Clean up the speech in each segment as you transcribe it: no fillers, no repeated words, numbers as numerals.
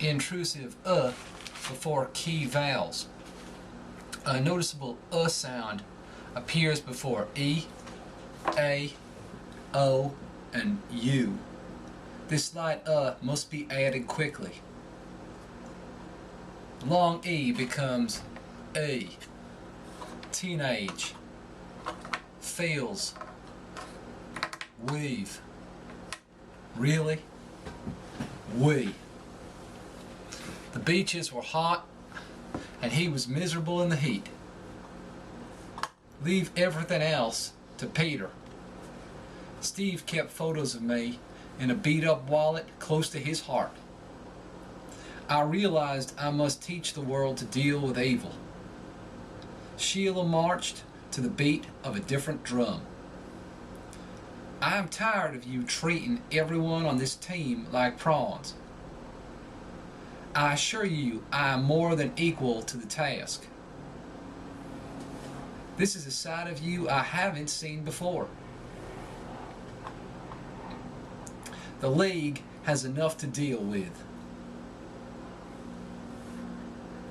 intrusive before key vowels. A noticeable sound appears before E, A, O, and U. This slight must be added quickly. Long E becomes A. Teenage. Fails. Weave. Really? We. The beaches were hot and he was miserable in the heat. Leave everything else to Peter. Steve kept photos of me in a beat-up wallet close to his heart. I realized I must teach the world to deal with evil. Sheila marched to the beat of a different drum. I am tired of you treating everyone on this team like prawns. I assure you I am more than equal to the task. This is a side of you I haven't seen before. The league has enough to deal with.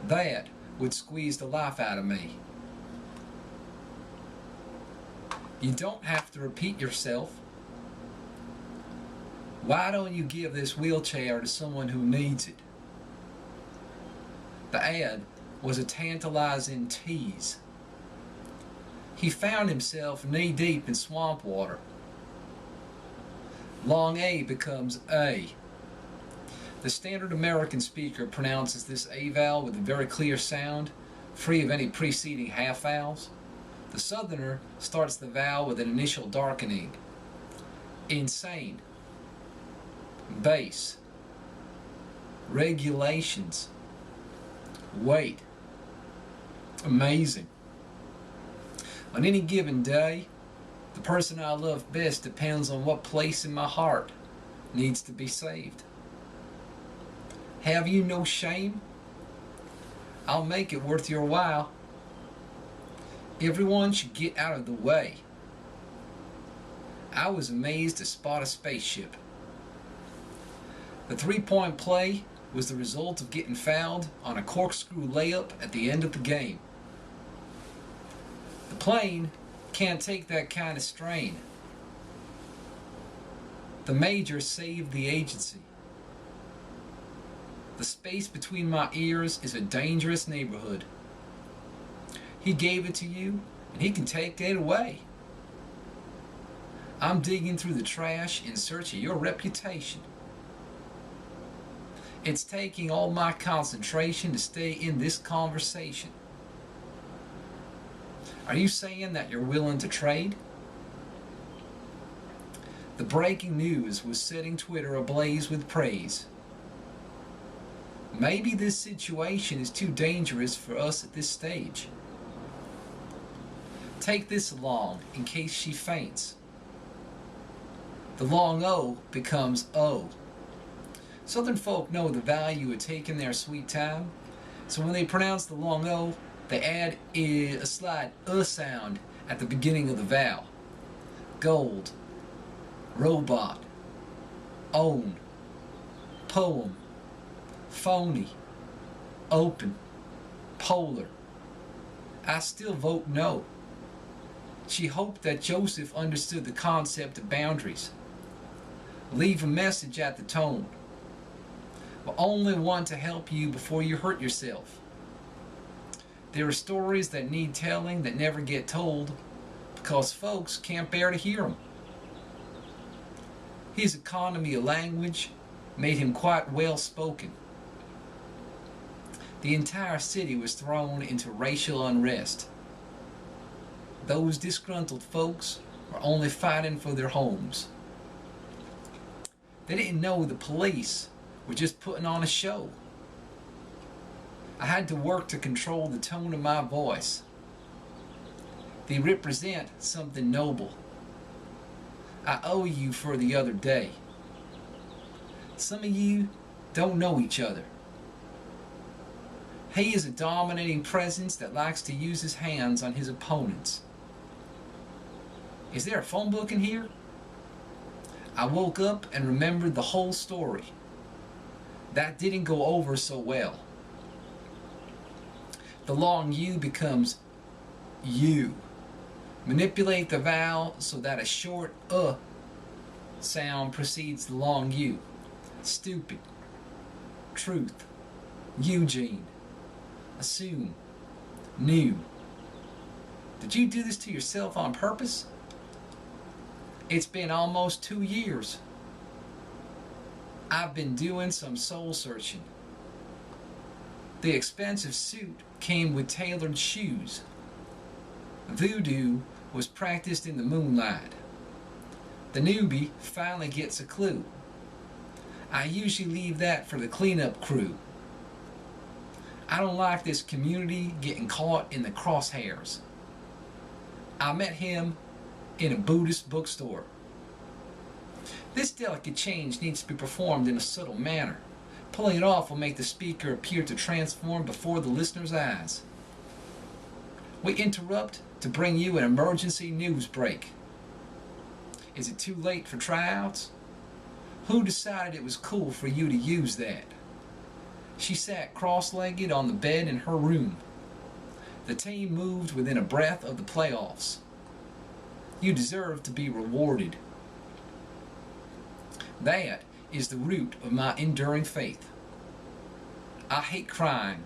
That would squeeze the life out of me. You don't have to repeat yourself. Why don't you give this wheelchair to someone who needs it? The ad was a tantalizing tease. He found himself knee-deep in swamp water. Long A becomes A. The standard American speaker pronounces this A vowel with a very clear sound, free of any preceding half vowels. The Southerner starts the vowel with an initial darkening. Insane. Base. Regulations. Wait. Amazing. On any given day, the person I love best depends on what place in my heart needs to be saved. Have you no shame? I'll make it worth your while. Everyone should get out of the way. I was amazed to spot a spaceship. The three-point play was the result of getting fouled on a corkscrew layup at the end of the game. The plane can't take that kind of strain. The major saved the agency. The space between my ears is a dangerous neighborhood. He gave it to you, and he can take it away. I'm digging through the trash in search of your reputation. It's taking all my concentration to stay in this conversation. Are you saying that you're willing to trade? The breaking news was setting Twitter ablaze with praise. Maybe this situation is too dangerous for us at this stage. Take this along in case she faints. The long O becomes O. Southern folk know the value of taking their sweet time, so when they pronounce the long O, they add a slight sound at the beginning of the vowel. Gold, robot, own, poem, phony, open, polar. I still vote no. She hoped that Joseph understood the concept of boundaries. Leave a message at the tone, but only one to help you before you hurt yourself. There are stories that need telling that never get told because folks can't bear to hear them. His economy of language made him quite well spoken. The entire city was thrown into racial unrest. Those disgruntled folks were only fighting for their homes. They didn't know the police were just putting on a show. I had to work to control the tone of my voice. They represent something noble. I owe you for the other day. Some of you don't know each other. He is a dominating presence that likes to use his hands on his opponents. Is there a phone book in here? I woke up and remembered the whole story. That didn't go over so well. The long U becomes U. Manipulate the vowel so that a short sound precedes the long U. Stupid. Truth. Eugene. Assume. New. Did you do this to yourself on purpose? It's been almost 2 years. I've been doing some soul searching. The expensive suit came with tailored shoes. Voodoo was practiced in the moonlight. The newbie finally gets a clue. I usually leave that for the cleanup crew. I don't like this community getting caught in the crosshairs. I met him in a Buddhist bookstore. This delicate change needs to be performed in a subtle manner. Pulling it off will make the speaker appear to transform before the listener's eyes. We interrupt to bring you an emergency news break. Is it too late for tryouts? Who decided it was cool for you to use that? She sat cross-legged on the bed in her room. The team moved within a breath of the playoffs. You deserve to be rewarded. That is the root of my enduring faith. I hate crying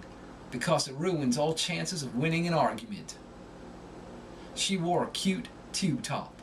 because it ruins all chances of winning an argument. She wore a cute tube top.